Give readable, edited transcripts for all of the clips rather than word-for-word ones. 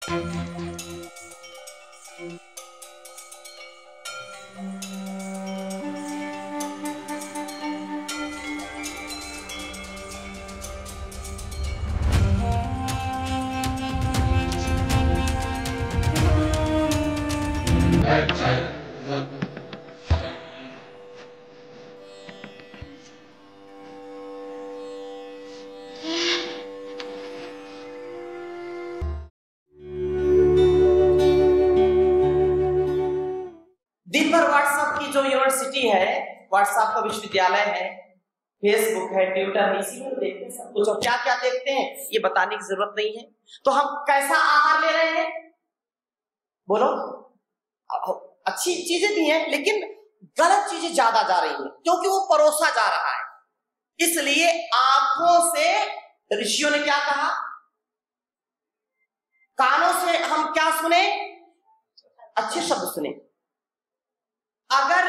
दिन भर व्हाट्सएप की जो यूनिवर्सिटी है, व्हाट्सएप का विश्वविद्यालय है, फेसबुक है, ट्विटर है, इसी में देखते हैं सब कुछ। और क्या क्या देखते हैं ये बताने की जरूरत नहीं है। तो हम कैसा आहार ले रहे हैं बोलो? अच्छी चीजें भी हैं लेकिन गलत चीजें ज्यादा जा रही हैं क्योंकि वो परोसा जा रहा है। इसलिए आंखों से ऋषियों ने क्या कहा, कानों से हम क्या सुने? अच्छे शब्द सुने। अगर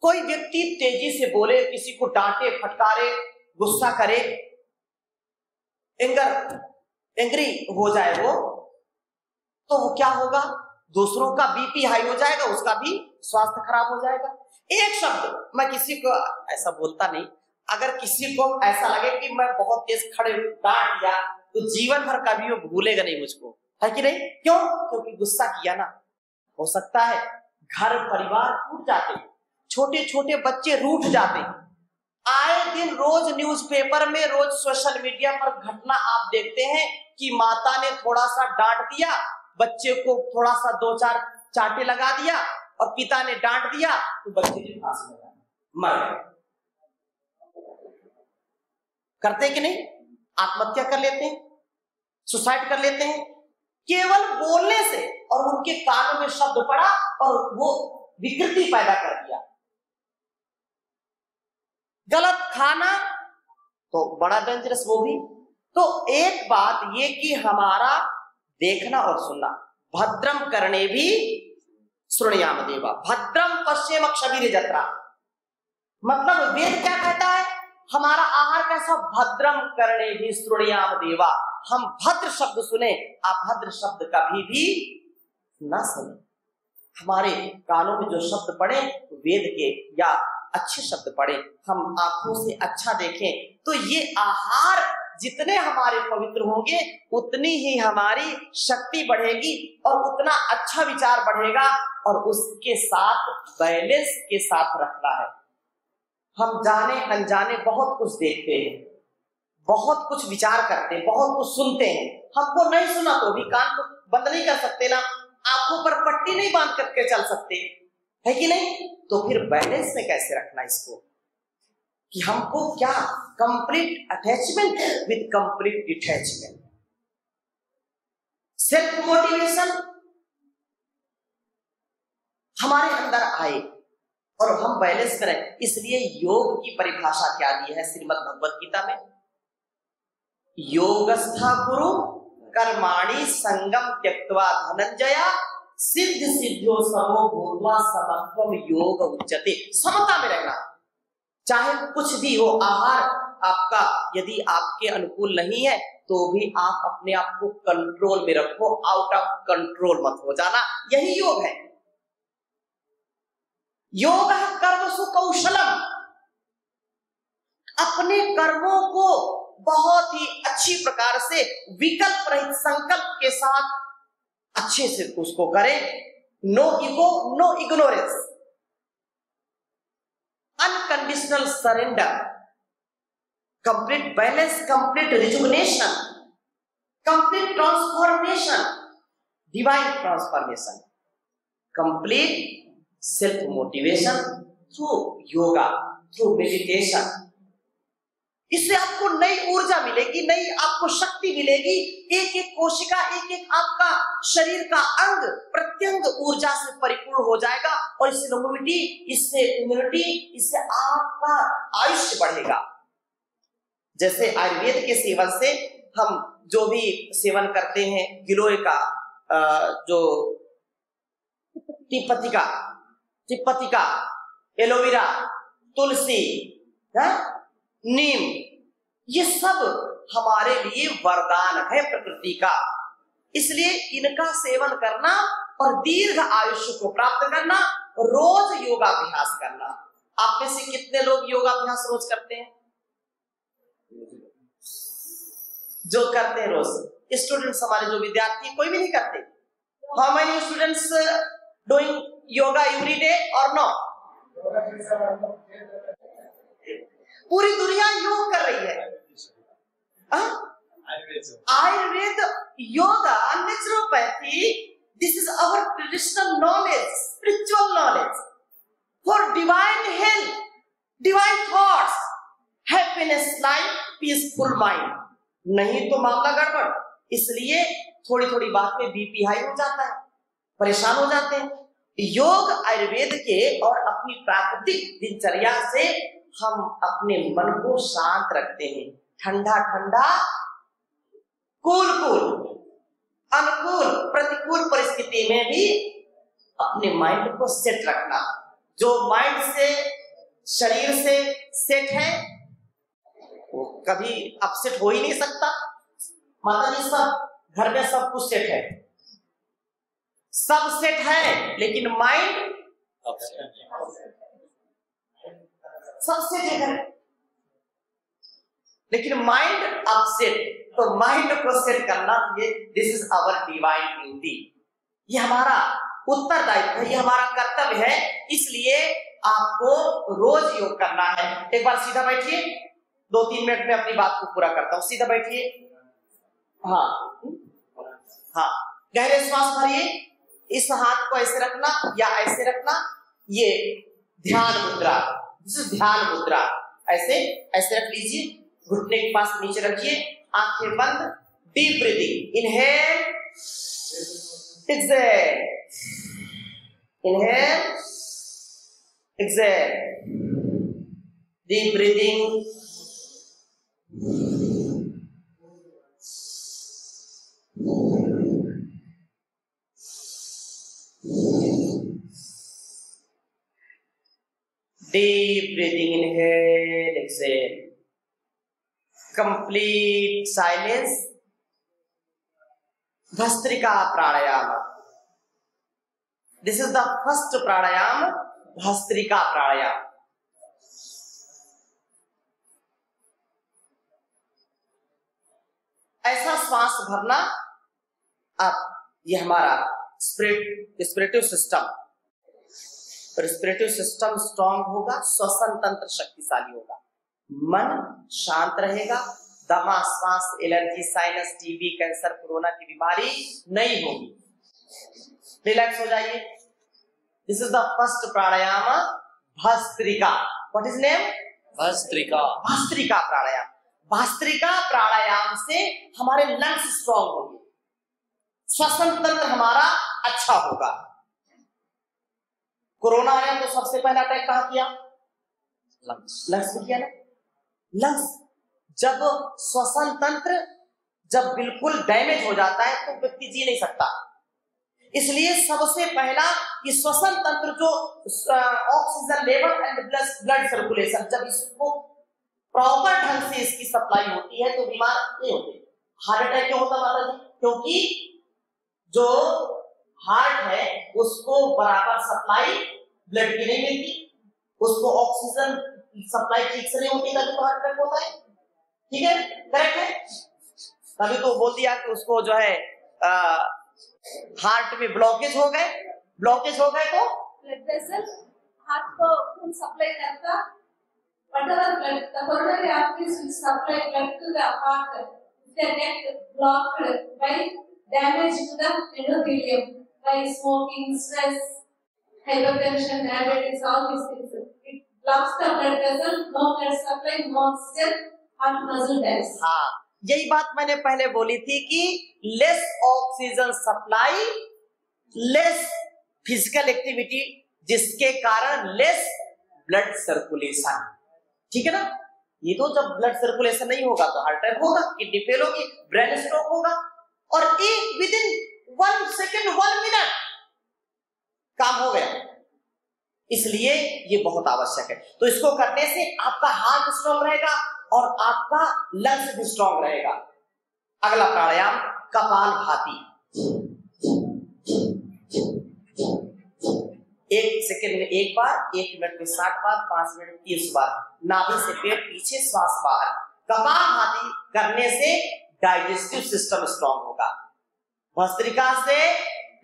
कोई व्यक्ति तेजी से बोले, किसी को डांटे, फटकारे, गुस्सा करे, एंग्री हो जाए वो, तो वो क्या होगा? दूसरों का बीपी हाई हो जाएगा, उसका भी स्वास्थ्य खराब हो जाएगा। एक शब्द, मैं किसी को ऐसा बोलता नहीं, अगर किसी को ऐसा लगे कि मैं बहुत तेज खड़े डांट दिया तो जीवन भर कभी वो भूलेगा नहीं मुझको, है कि नहीं? क्यों? क्योंकि गुस्सा किया ना। हो सकता है घर परिवार टूट जाते, छोटे छोटे बच्चे रूठ जाते। आए दिन रोज न्यूज़पेपर में, रोज सोशल मीडिया पर घटना आप देखते हैं कि माता ने थोड़ा सा डांट दिया, बच्चे को थोड़ा सा 2-4 चांटे लगा दिया, और पिता ने डांट दिया तो बच्चे ने फांसी लगा मर गए। करते कि नहीं? आत्महत्या कर लेते हैं, सुसाइड कर लेते हैं, केवल बोलने से। और उनके कानों में शब्द पड़ा और वो विकृति पैदा कर दिया। गलत खाना तो बड़ा डेंजरस वो भी। तो एक बात ये कि हमारा देखना और सुनना, भद्रम करने भी श्रृणुयाम देवा, भद्रम पश्चिम क्षवीर जत्रा। मतलब वेद क्या कहता है? हमारा आहार कैसा? भद्रम करने भी श्रृणुयाम देवा। हम भद्र शब्द सुने, अभद्र शब्द कभी भी ना सुने। हमारे कानों में जो शब्द पड़े वेद के या अच्छे शब्द पड़े, हम आंखों से अच्छा देखें, तो ये आहार जितने हमारे पवित्र होंगे उतनी ही हमारी शक्ति बढ़ेगी और उतना अच्छा विचार बढ़ेगा। और उसके साथ बैलेंस के साथ रखना है। हम जाने अनजाने बहुत कुछ देखते हैं, बहुत कुछ विचार करते हैं, बहुत कुछ सुनते हैं। हमको नहीं सुना तो भी कान को बंद नहीं कर सकते ना, आंखों पर पट्टी नहीं बांध करके चल सकते, है कि नहीं? तो फिर बैलेंस में कैसे रखना इसको कि हमको क्या? Complete attachment with complete detachment, self motivation हमारे अंदर आए और हम बैलेंस करें। इसलिए योग की परिभाषा क्या दी है श्रीमद् भगवत गीता में? योगस्था कुरु कर्माणि संगम त्यक्त्वा धनंजया सिद्ध सिद्ध्यो समो भूत्वा समत्वम योग उच्यते। समता में रहना, चाहे कुछ भी हो। आहार आपका यदि आपके अनुकूल नहीं है तो भी आप अपने आप को कंट्रोल में रखो, आउट ऑफ कंट्रोल मत हो जाना। यही योग है। योग कर्मसु कौशलम, अपने कर्मों को बहुत ही अच्छी प्रकार से विकल्प रहित संकल्प के साथ अच्छे से उसको करें। No ego, no ignorance, unconditional surrender, complete balance, complete rejuvenation, complete transformation, divine transformation, complete self motivation through yoga, through meditation. इससे आपको नई ऊर्जा मिलेगी, नई आपको शक्ति मिलेगी। एक एक कोशिका, एक एक आपका शरीर का अंग प्रत्यंग ऊर्जा से परिपूर्ण हो जाएगा और इससे लॉन्गेविटी, इससे इम्यूनिटी, इससे आपका आयुष्य बढ़ेगा। जैसे आयुर्वेद के सेवन से हम जो भी सेवन करते हैं, गिलोय का, जो तिपतिका, एलोवेरा, तुलसी, नीम, ये सब हमारे लिए वरदान है प्रकृति का। इसलिए इनका सेवन करना और दीर्घ आयुष्य को प्राप्त करना, रोज योगाभ्यास करना। आप में से कितने लोग योगाभ्यास रोज करते हैं? जो करते हैं रोज, स्टूडेंट्स हमारे जो विद्यार्थी, कोई भी नहीं करते। How many students doing yoga every day और नो? पूरी दुनिया योग कर रही है। Ayurveda, yoga, naturopathy, this is our traditional knowledge, spiritual knowledge for divine health, divine thoughts, happiness life, peaceful mind। नहीं तो मामला गड़बड़। इसलिए थोड़ी थोड़ी बात में बीपी हाई हो जाता है, परेशान हो जाते हैं। योग आयुर्वेद के और अपनी प्राकृतिक दिनचर्या से हम अपने मन को शांत रखते हैं। ठंडा ठंडा, कूल कूल, अनुकूल प्रतिकूल परिस्थिति में भी अपने माइंड को सेट रखना। जो माइंड से, शरीर से सेट है वो कभी अपसेट हो ही नहीं सकता। माता जी, सब घर में सब कुछ सेट है, सब सेट है, लेकिन माइंड सब सेट है, लेकिन माइंड अपसेट। तो माइंड को सेट करना, ये this is our divine duty, ये हमारा उत्तरदायित्व है, ये हमारा कर्तव्य है। इसलिए आपको रोज योग करना है। एक बार सीधा बैठिए, 2-3 मिनट में अपनी बात को पूरा करता हूं। सीधा बैठिए, हाँ हाँ, गहरे श्वास भरिए। इस हाथ को ऐसे रखना या ऐसे रखना, ये ध्यान मुद्रा, ध्यान मुद्रा। ऐसे ऐसे रख लीजिए, घुटने के पास नीचे रखिए, आंखें बंद, deep breathing, inhale exhale, inhale exhale, deep breathing, deep breathing, inhale, exhale, complete silence। Bhastrika pranayama, this is the first pranayama, bhastrika pranayama. ऐसा श्वास भरना, आप ये हमारा respirative system, respirative system strong होगा, श्वसन तंत्र शक्तिशाली होगा, मन शांत रहेगा, दमा, श्वास, allergy, sinus, TB, cancer, corona की बीमारी नहीं होगी। रिलैक्स हो जाइए। This is the first pranayama, bhastrika. What is name? Bhastrika. Bhastrika pranayama. Bhastrika pranayama से हमारे लंग्स स्ट्रांग होंगे, श्वसन तंत्र हमारा अच्छा होगा। कोरोना आया तो सबसे पहला अटैक कहां किया? लंग्स को किया ना। लंग्स जब श्वसन तंत्र जब बिल्कुल डैमेज हो जाता है तो व्यक्ति जी नहीं सकता। इसलिए सबसे पहला ये श्वसन तंत्र, जो oxygen level and blood circulation, जब इसको प्रॉपर ढंग से इसकी सप्लाई होती है तो बीमार नहीं होते। हार्ट अटैक क्यों होता माता जी? क्योंकि जो हार्ट है उसको बराबर सप्लाई ब्लड की नहीं मिलती, उसको ऑक्सीजन सप्लाई ठीक से नहीं होती, तभी तो हार्ट अटैक होता है। ठीक है, करेक्ट है। तभी तो बोल दिया कि उसको जो है हार्ट में ब्लॉकेज हो गए, ब्लॉकेज हो गए तो ब्लड वेसल हार्ट को खून सप्लाई करता, whatever blood, the coronary arteries will supply blood to the heart. The neck blocked by damage to the endothelium, by smoking, stress, hypertension, diabetes, all these things. It blocks the blood vessel, no blood supply, no oxygen, heart muscle dies. हाँ, यही बात मैंने पहले बोली थी कि less oxygen supply, less physical activity, जिसके कारण लेस ब्लड सर्कुलेशन। ठीक है ना। ये तो जब ब्लड सर्कुलेशन नहीं होगा तो हार्ट अटैक होगा, किडनी फेल होगी, ब्रेन स्ट्रोक होगा, और एक विद इन 1 सेकेंड 1 मिनट काम हो गया। इसलिए ये बहुत आवश्यक है। तो इसको करने से आपका हार्ट स्ट्रांग रहेगा और आपका लंग्स भी स्ट्रांग रहेगा। अगला प्राणायाम कपालभाति। 1 सेकंड में 1 बार, 1 मिनट में 60 बार, 5 मिनट में 30 बार। नाभि से पेट पीछे, श्वास बाहर। कपालभाति करने से डाइजेस्टिव सिस्टम स्ट्रांग होगा। भस्त्रिका से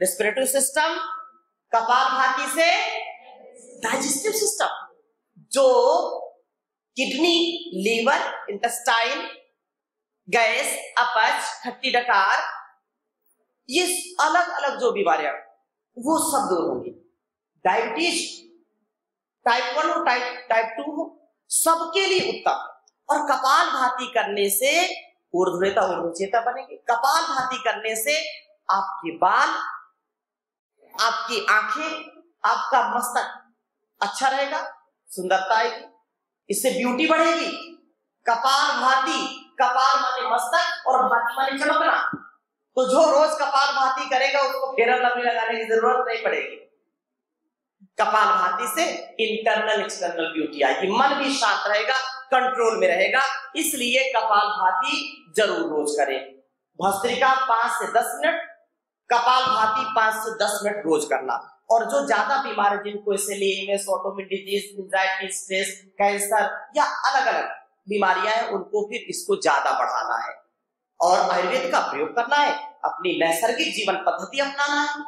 रेस्पिरेटरी सिस्टम, कपालभाति से डाइजेस्टिव सिस्टम। जो किडनी, लीवर, इंटेस्टाइन, गैस, अपच, खट्टी डकार, ये अलग अलग जो बीमारियां वो सब दूर होंगी। डायबिटीज टाइप 1 हो, टाइप 2 हो, सबके लिए उत्तम। और कपालभाति करने से ऊर्ध्वरेता ऊर्ध्वचेता बनेगी। कपालभाति करने से आपके बाल, आपकी आंखें, आपका मस्तक अच्छा रहेगा, सुंदरता आएगी, इससे ब्यूटी बढ़ेगी। कपालभाति, कपाल माने मस्तक और भाति माने चमकना। तो जो रोज कपालभाति करेगा उसको फेयर लवली लगाने की जरूरत नहीं पड़ेगी। कपालभाति से इंटरनल एक्सटर्नल ब्यूटी आएगी, मन भी शांत रहेगा, कंट्रोल में रहेगा। इसलिए कपालभाति जरूर रोज करें। भस्त्रिका 5 से 10 मिनट, कपालभाति 5 से 10 मिनट रोज करना। और जो ज्यादा बीमार है, जिनको SLEMS, autoimmune disease, anxiety, stress, cancer या अलग अलग बीमारियां हैं, उनको फिर इसको ज्यादा बढ़ाना है और आयुर्वेद का प्रयोग करना है, अपनी नैसर्गिक जीवन पद्धति अपनाना है।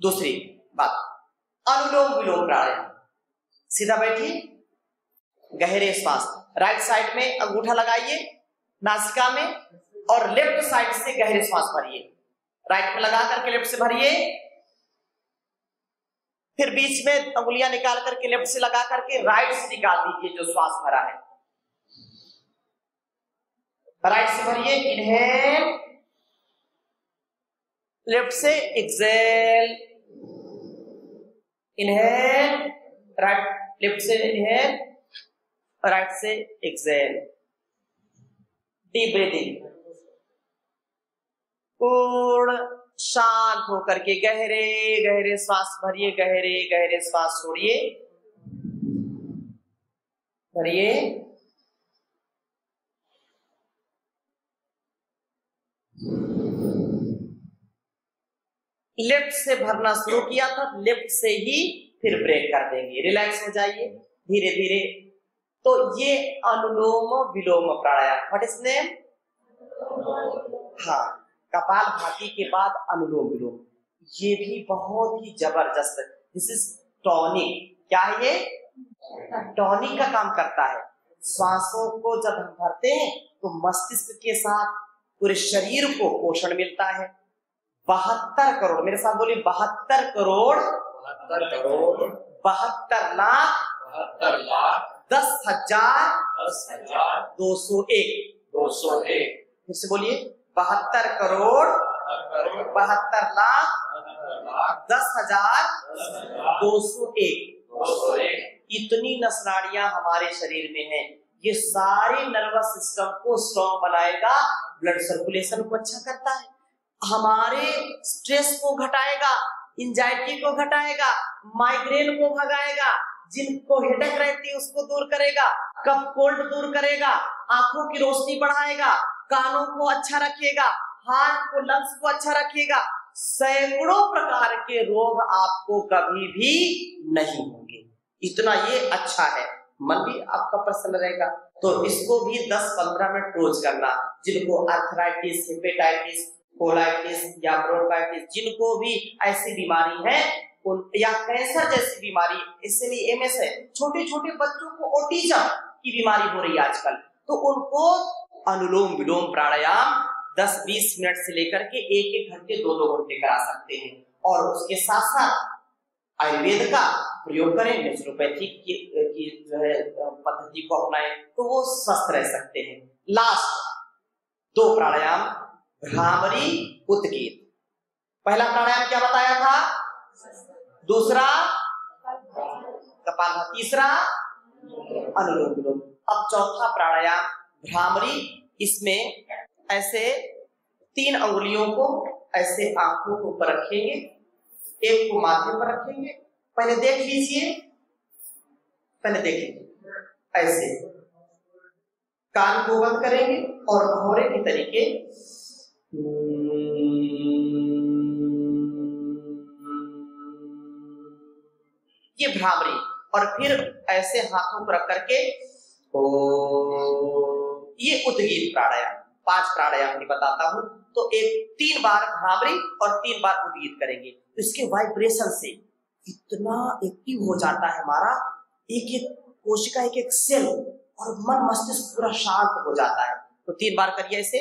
दूसरी बात, अनुलोम विलोम प्राणायाम। सीधा बैठिए, गहरे श्वास, राइट साइड में अंगूठा लगाइए नासिका में और लेफ्ट साइड से गहरे श्वास भरिए। राइट में लगा करके लेफ्ट से भरिए, फिर बीच में अंगुलियां निकाल करके लेफ्ट से लगा करके राइट से निकाल दीजिए जो श्वास भरा है। राइट से भरिए, इनहेल, लेफ्ट से एक्सेल, इनहेल, राइट, लेफ्ट से इनहेल, राइट से एक्सेल। डीप ब्रीदिंग, पूर्ण शांत होकर के गहरे गहरे श्वास भरिए, गहरे गहरे श्वास छोड़िए, भरिए, लेफ्ट से भरना शुरू किया था, लेफ्ट से ही फिर ब्रेक कर देंगे। रिलैक्स हो जाइए धीरे धीरे। तो ये अनुलोम विलोम प्राणायाम, व्हाट इज नेम? हाँ, कपालभाति के बाद अनुलोम विलोम, ये भी बहुत ही जबरदस्त। This is tonic. क्या है ये? टॉनिक का काम करता है। श्वासों को जब हम भरते हैं तो मस्तिष्क के साथ पूरे शरीर को पोषण मिलता है। 72 करोड़, मेरे साथ बोलिए, 72 करोड़, 72 लाख, 10,000, 201। फिर से बोलिए, 72 करोड़, 72 लाख, 10,000, 201। इतनी नसनाड़ियां हमारे शरीर में हैं। ये सारे नर्वस सिस्टम को स्ट्रॉन्ग बनाएगा, ब्लड सर्कुलेशन को अच्छा करता है, हमारे स्ट्रेस को घटाएगा, एंजाइटी को घटाएगा, माइग्रेन को भगाएगा, जिनको हेडेक रहती है उसको दूर करेगा, कफ कोल्ड दूर करेगा, आंखों की रोशनी बढ़ाएगा, कानों को अच्छा रखेगा, हार्ट को, लंग्स को अच्छा रखेगा। सैकड़ों प्रकार के रोग आपको कभी भी नहीं होंगे। इतना ये अच्छा है, मन भी आपका प्रसन्न रहेगा। तो इसको भी 10-15 मिनट रोज करना। जिनको आर्थराइटिस, हेपेटाइटिस, कोलाइटिस या ब्रोंकाइटिस, जिनको भी ऐसी बीमारी है या कैंसर जैसी बीमारी, इसलिए एमएस है, छोटे छोटे बच्चों को ऑटिज्म की बीमारी हो रही है आजकल, तो उनको अनुलोम विलोम प्राणायाम 10-20 मिनट से लेकर के 1-1 घंटे, 2-2 घंटे करा सकते हैं। और उसके साथ साथ आयुर्वेद का प्रयोग करें, नेचुरोपैथी की जो है पद्धति को अपनाएं, तो वो स्वस्थ रह सकते हैं। लास्ट 2 प्राणायाम, भ्रामरी, उत्कीर्त। पहला प्राणायाम क्या बताया था? दूसरा कपालभाति, तीसरा अनुलोम विलोम। अब चौथा प्राणायाम भ्रामरी। इसमें ऐसे 3 अंगुलियों को ऐसे आंखों के ऊपर रखेंगे, एक को माथे पर रखेंगे। पहले देख लीजिए, पहले देखिए, ऐसे कान को बंद करेंगे और भौरे के तरीके ये भ्रामरी, और फिर ऐसे हाथों पर रख करके ये उद्गीत प्राणायाम, 5 प्राणायाम की बताता हूं। तो 3 बार भ्रामरी और 3 बार उद्गीत करेंगे, तो इसके वाइब्रेशन से इतना एक्टिव हो जाता है हमारा एक एक कोशिका, एक एक सेल, और मन मस्तिष्क पूरा शांत हो जाता है। तो 3 बार करिए ऐसे।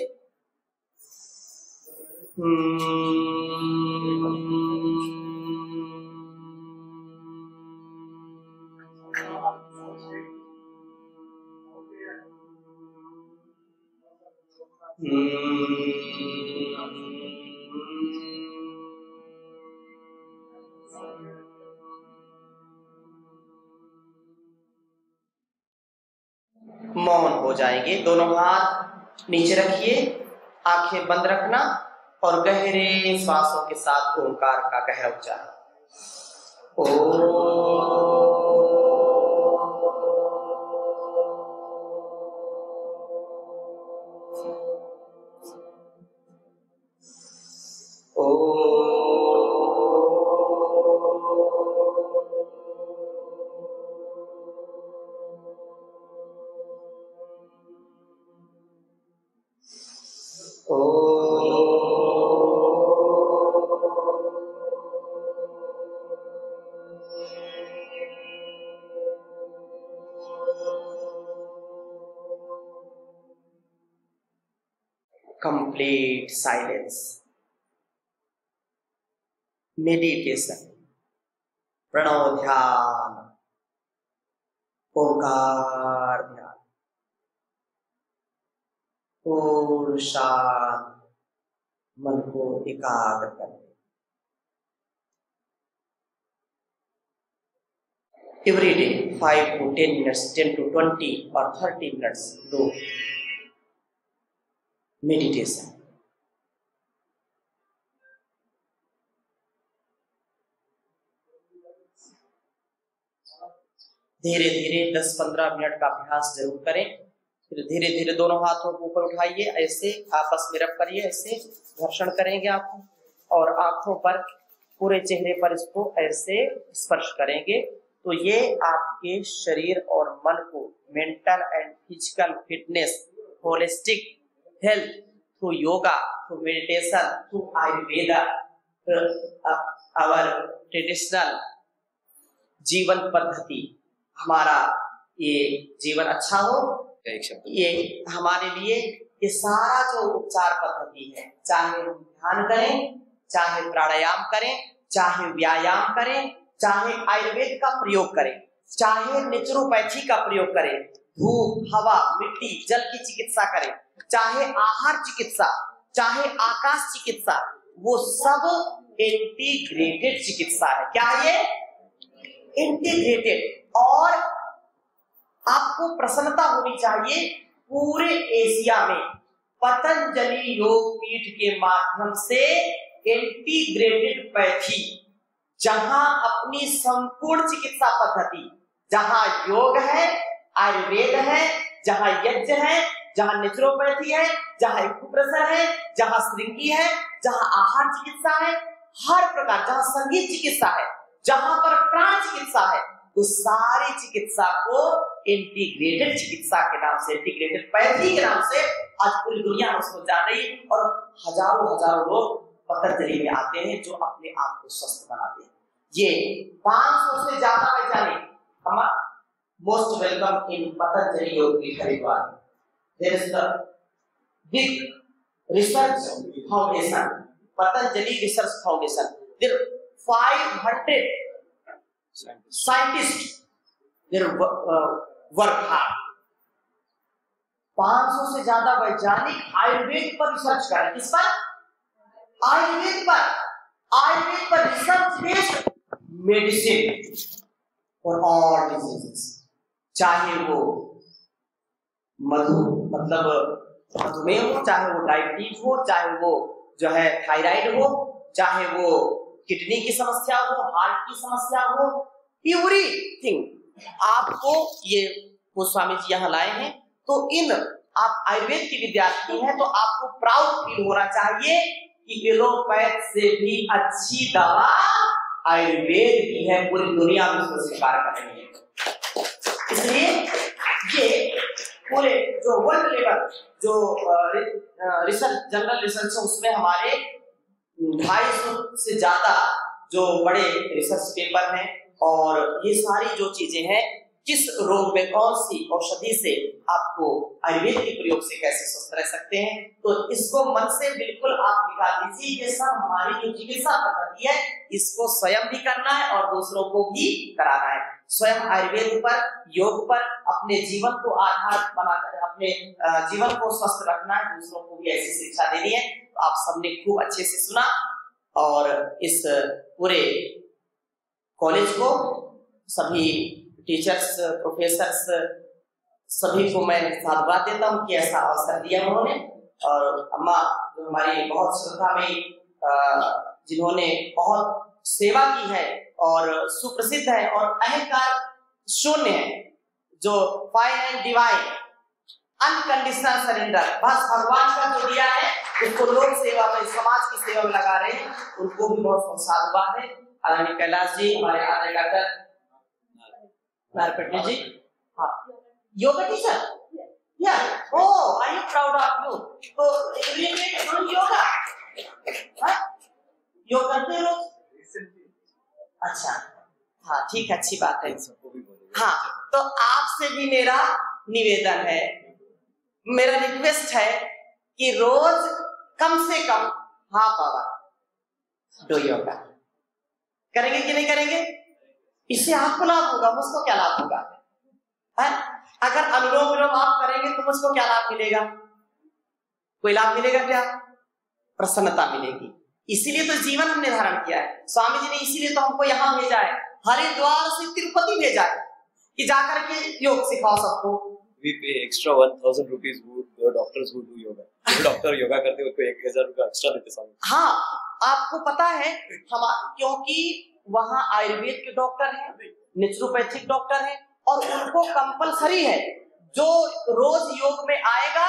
मौन हो जाएंगे, दोनों हाथ नीचे रखिए, आंखें बंद रखना और गहरे श्वासों के साथ ओंकार का गहरा उच्चारण। Complete silence, meditation, प्रणव ध्यान, ओंकार ध्यान, और शांत मन को एकाग्र करें। Every day 5 to 10 minutes, 10 to 20 or 30 minutes do meditation। धीरे धीरे 10-15 मिनट का अभ्यास जरूर करें। फिर धीरे धीरे दोनों हाथों को ऊपर उठाइए, ऐसे आपस में रब करिए, ऐसे घर्षण करेंगे आप, और आंखों पर, पूरे चेहरे पर इसको ऐसे स्पर्श करेंगे। तो ये आपके शरीर और मन को mental and physical fitness, holistic health through yoga, through meditation, through Ayurveda, our traditional जीवन पद्धति, हमारा ये जीवन अच्छा हो, ये हमारे लिए ये सारा जो उपचार पद्धति है, चाहे हम ध्यान करें, चाहे प्राणायाम करें, चाहे व्यायाम करें, चाहे आयुर्वेद का प्रयोग करें, चाहे नेचुरोपैथी का प्रयोग करें, धूप, हवा, मिट्टी, जल की चिकित्सा करें, चाहे आहार चिकित्सा, चाहे आकाश चिकित्सा, वो सब इंटीग्रेटेड चिकित्सा है। क्या है ये? इंटीग्रेटेड। और आपको प्रसन्नता होनी चाहिए, पूरे एशिया में पतंजलि योग पीठ के माध्यम से इंटीग्रेटेड पैथी, जहां अपनी संपूर्ण चिकित्सा पद्धति, जहां योग है, आयुर्वेद है, जहां यज्ञ है, जहां नेचुरोपैथी है, जहां एक्यूप्रेशर है, जहां श्रृंगी है, जहां आहार चिकित्सा है, हर प्रकार, जहां संगीत चिकित्सा है, जहां पर प्राण चिकित्सा है, उस सारी चिकित्सा को इंटीग्रेटेड चिकित्सा के नाम से, इंटीग्रेटेड पैथी के नाम से आज पूरी दुनिया में उसको जान रही है। और हजारों लोग पतंजलि में आते हैं जो अपने आप को स्वस्थ बनाते हैं। ये 500 से ज्यादा वैज्ञानिक most welcome in Patanjali Yog की Haridwar. There is the big research foundation, Patanjali research foundation. There 500 scientist there work hard. 500 से ज्यादा वैज्ञानिक आयुर्वेद पर रिसर्च कर रहे हैं। किस पर? आयुर्वेद पर। आयुर्वेद पर research based medicine for all diseases, चाहे वो मधुमेह हो, चाहे वो डायबिटीज हो, चाहे वो जो है थायराइड हो, चाहे वो किडनी की समस्या हो, हार्ट की समस्या हो, एवरीथिंग। आपको ये गोस्वामी जी यहाँ लाए हैं, तो आप आयुर्वेद के विद्यार्थी हैं, तो आपको प्राउड फील होना चाहिए कि एलोपैथ से भी अच्छी दवा आयुर्वेद की है पूरी दुनिया में उसको स्वीकार कर रही है। इसलिए ये पूरे जो वर्ल्ड लेवल जो रिसर्च जनरल रिसर्च है उसमें हमारे 250 से ज्यादा जो बड़े रिसर्च पेपर हैं, और ये सारी जो चीजें हैं किस रोग में कौन सी औषधि से आपको आयुर्वेद के प्रयोग से कैसे स्वस्थ रह सकते हैं, तो इसको मन से बिल्कुल आप निकाल दीजिए। ये सब हमारी जो चिकित्सा पद्धति है इसको स्वयं भी करना है और दूसरों को भी कराना है। स्वयं आयुर्वेद पर, योग पर अपने जीवन को आधार बनाकर अपने जीवन को स्वस्थ रखना है, दूसरों को भी ऐसी शिक्षा देनी है। तो आप सबने खूब अच्छे से सुना, और इस पूरे कॉलेज को सभी टीचर्स, प्रोफेसर्स सभी को मैं साधुवाद देता हूँ कि ऐसा अवसर दिया उन्होंने। और अम्मा जो हमारी बहुत श्रद्धा में जिन्होंने बहुत सेवा की है और सुप्रसिद्ध है और अहंकार शून्य है, जो fine and divine unconditional surrender, बस भगवान का जो दिया है उसको लोक सेवा में, समाज की सेवा में लगा रहे हैं, उनको भी बहुत बहुत साधुवाद है। आदरणीय कैलाश जी, हमारे आदरणीय डॉक्टर नारपटनी जी, हाँ, योगा टीचर, या oh I am proud of you. तो रिलेटेड योगा, हाँ, योग करते हो? अच्छा, हाँ ठीक, अच्छी बात है। हाँ, तो आपसे भी मेरा निवेदन है, मेरा रिक्वेस्ट है कि रोज कम से कम हाफ आवर डो योगा करेंगे कि नहीं करेंगे? इससे आपको लाभ होगा, मुझको क्या लाभ होगा? है? अगर अनुलोम विलोम आप करेंगे तो मुझको क्या लाभ मिलेगा? कोई लाभ मिलेगा क्या? प्रसन्नता मिलेगी। इसीलिए तो जीवन हमने धारण किया है। स्वामी जी ने इसीलिए तो हमको यहाँ भेजा है, हरिद्वार से तिरुपति भेजा है कि जाकर के योग सिखाओ सबको। We pay extra 1000 rupees the doctors who do yoga. जो डॉक्टर योगा करते हैं उनको 1000 रुपया एक्स्ट्रा देते स्वामी। हाँ, आपको पता है हम, क्योंकि वहाँ आयुर्वेद के डॉक्टर हैं, नेचुरोपैथिक डॉक्टर हैं, और उनको कंपलसरी है जो रोज योग में आएगा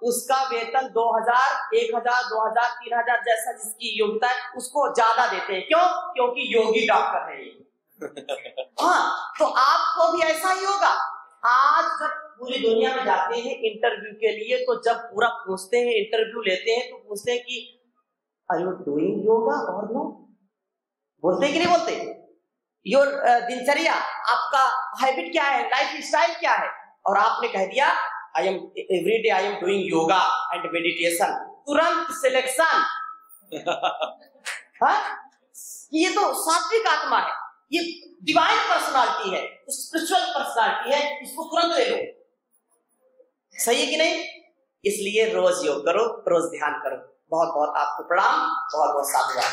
उसका वेतन 2000, 1000, 2000, 3000 जैसा जिसकी योग्यता है उसको ज्यादा देते हैं। क्यों? क्योंकि योगी डॉक्टर है ये। हाँ, तो आपको भी ऐसा ही होगा। आज जब पूरी दुनिया में जाते हैं इंटरव्यू के लिए, तो जब पूरा पूछते हैं, इंटरव्यू लेते हैं, तो पूछते हैं कि आर यू डूइंग योगा और नो? बोलते हैं कि नहीं बोलते? योर दिनचर्या, आपका हैबिट क्या है, लाइफ स्टाइल क्या है? और आपने कह दिया I am every day I am doing yoga and meditation, तुरंत सिलेक्शन। हाँ, ये तो सात्विक आत्मा है, ये डिवाइन पर्सनालिटी है, स्पिरिचुअल पर्सनालिटी है, इसको तुरंत ले लो। सही है कि नहीं? इसलिए रोज योग करो, रोज ध्यान करो। बहुत बहुत आपको प्रणाम, बहुत बहुत साधुवाद।